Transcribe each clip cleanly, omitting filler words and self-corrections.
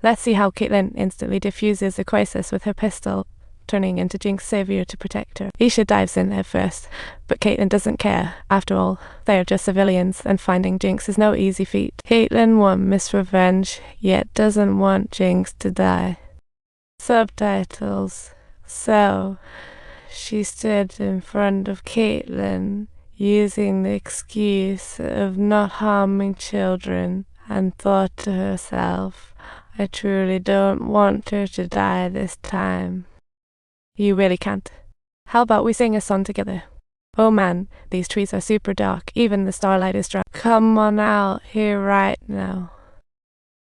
Let's see how Katelyn instantly diffuses the crisis with her pistol, turning into Jinx's savior to protect her. Isha dives in at first, but Katelyn doesn't care. After all, they are just civilians, and finding Jinx is no easy feat. Katelyn wants revenge, yet doesn't want Jinx to die. Subtitles. So, she stood in front of Katelyn, using the excuse of not harming children, and thought to herself, I truly don't want her to die this time. You really can't. How about we sing a song together? Oh man, these trees are super dark, even the starlight is drunk. Come on out here right now.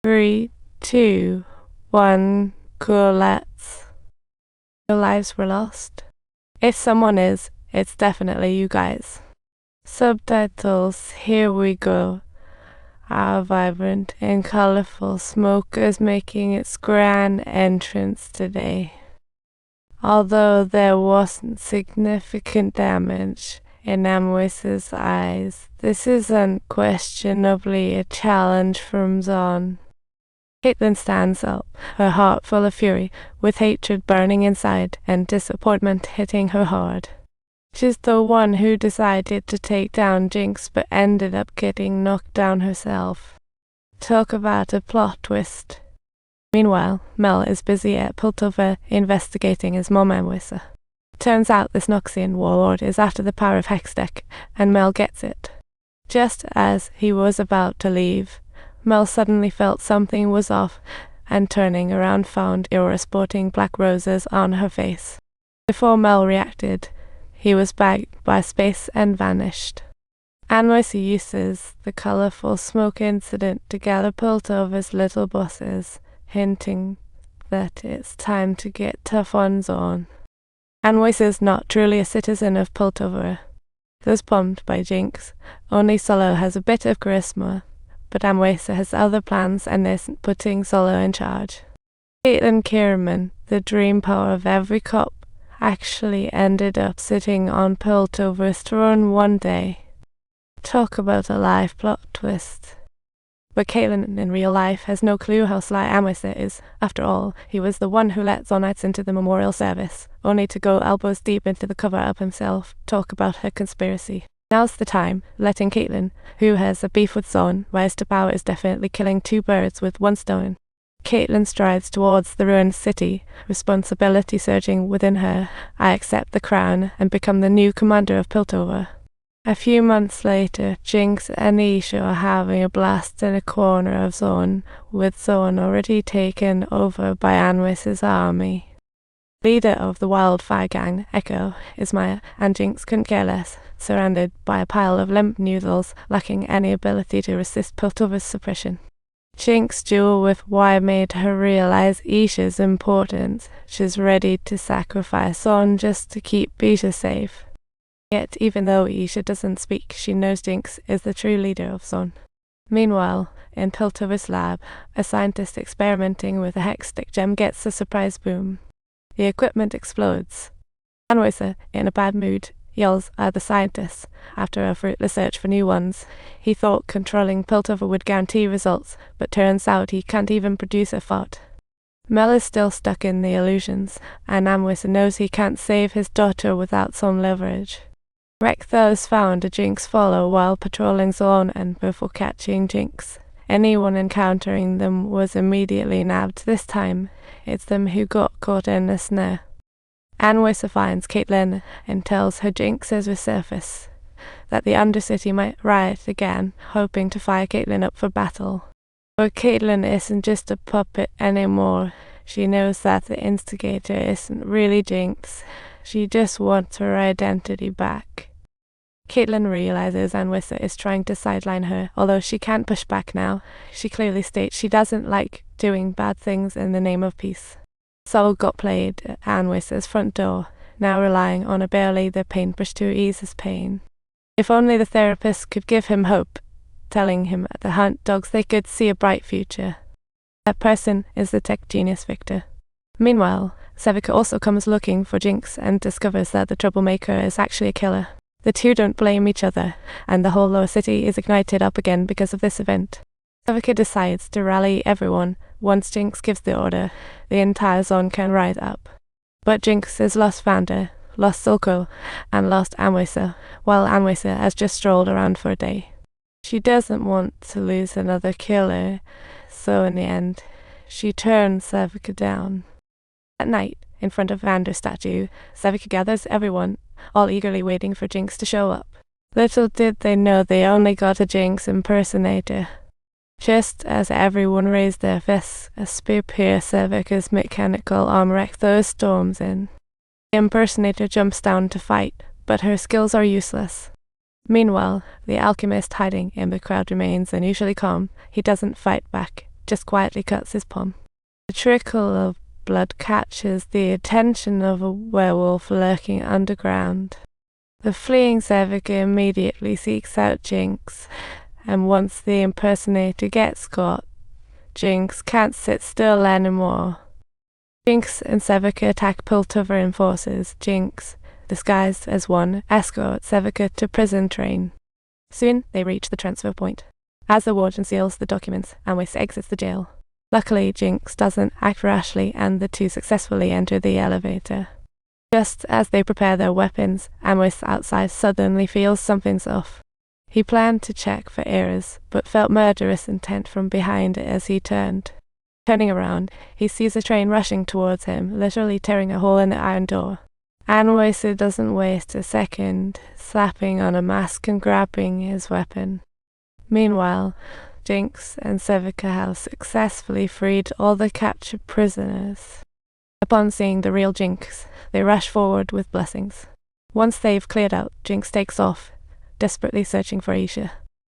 3, 2, 1, cool, let's. Your lives were lost? If someone is, it's definitely you guys. Subtitles, here we go. Our vibrant and colorful smoke is making its grand entrance today. Although there wasn't significant damage in Amwis's eyes, this is unquestionably a challenge from Zon. Katelyn stands up, her heart full of fury, with hatred burning inside and disappointment hitting her hard. She's the one who decided to take down Jinx but ended up getting knocked down herself. Talk about a plot twist. Meanwhile, Mel is busy at Piltover investigating his mom Amwisa. Turns out this Noxian warlord is after the power of Hextech, and Mel gets it. Just as he was about to leave, Mel suddenly felt something was off, and turning around found Aura sporting black roses on her face. Before Mel reacted, he was bagged by space and vanished. Amwisa uses the colorful smoke incident to gather Piltover's little bosses, hinting that it's time to get tough on Zon. Amwisa is not truly a citizen of Piltover. Thus bombed by Jinx, only Solo has a bit of charisma, but Amwisa has other plans and isn't putting Solo in charge. Katelyn Kierman, the dream power of every cop, actually ended up sitting on Piltover's throne one day. Talk about a life plot twist. But Katelyn in real life has no clue how sly Amwisa is. After all, he was the one who let Zonites into the memorial service, only to go elbows deep into the cover-up himself, talk about her conspiracy. Now's the time, letting Katelyn, who has a beef with Zon, rise to power is definitely killing 2 birds with 1 stone. Katelyn strides towards the ruined city, responsibility surging within her. I accept the crown and become the new commander of Piltover. A few months later, Jinx and Isha are having a blast in a corner of Zon, with Zon already taken over by Amwisa's army. Leader of the Wildfire Gang, Echo, is Maya, and Jinx couldn't care less, surrounded by a pile of limp noodles lacking any ability to resist Piltover's suppression. Jinx's duel with Y made her realize Isha's importance. She's ready to sacrifice Zon just to keep Isha safe. Yet, even though Isha doesn't speak, she knows Jinx is the true leader of Zon. Meanwhile, in Piltover's lab, a scientist experimenting with a Hextech gem gets a surprise boom. The equipment explodes. Amwisa, in a bad mood, yells at the scientists after a fruitless search for new ones. He thought controlling Piltover would guarantee results, but turns out he can't even produce a thought. Mel is still stuck in the illusions, and Amwisa knows he can't save his daughter without some leverage. Rekthos found a Jinx follower while patrolling Zon, and before catching Jinx, anyone encountering them was immediately nabbed. This time, it's them who got caught in the snare. Amwisa finds Katelyn and tells her Jinx has resurfaced, that the Undercity might riot again, hoping to fire Katelyn up for battle. But Katelyn isn't just a puppet anymore. She knows that the instigator isn't really Jinx. She just wants her identity back. Katelyn realizes Amwisa is trying to sideline her, although she can't push back now. She clearly states she doesn't like doing bad things in the name of peace. Sol got played at Amwisa's front door, now relying on a bare-leather paintbrush to ease his pain. If only the therapist could give him hope, telling him at the hunt dogs they could see a bright future. That person is the tech genius Victor. Meanwhile, Sevica also comes looking for Jinx and discovers that the troublemaker is actually a killer. The two don't blame each other, and the whole lower city is ignited up again because of this event. Sevica decides to rally everyone, Once Jinx gives the order, the entire zone can rise up. But Jinx has lost Vander, lost Silco, and lost Anwesa, while Anwesa has just strolled around for a day. She doesn't want to lose another killer, so in the end, she turns Sevika down. At night, in front of Vander's statue, Sevika gathers everyone, all eagerly waiting for Jinx to show up. Little did they know they only got a Jinx impersonator. Just as everyone raised their fists, a spear pierced Sevika's mechanical armor throws storms in. The impersonator jumps down to fight, but her skills are useless. Meanwhile, the alchemist hiding in the crowd remains unusually calm. He doesn't fight back, just quietly cuts his palm. A trickle of blood catches the attention of a werewolf lurking underground. The fleeing Sevika immediately seeks out Jinx, and once the impersonator gets caught, Jinx can't sit still anymore. Jinx and Sevika attack Piltover forces. Jinx, disguised as one, escorts Sevika to prison train. Soon they reach the transfer point. As the warden seals the documents, Anwes exits the jail. Luckily, Jinx doesn't act rashly and the two successfully enter the elevator. Just as they prepare their weapons, Anwes outside suddenly feels something's off. He planned to check for errors, but felt murderous intent from behind as he turned. Turning around, he sees a train rushing towards him, literally tearing a hole in the iron door. Anwes doesn't waste a second, slapping on a mask and grabbing his weapon. Meanwhile, Jinx and Sevika have successfully freed all the captured prisoners. Upon seeing the real Jinx, they rush forward with blessings. Once they've cleared out, Jinx takes off, desperately searching for Aisha.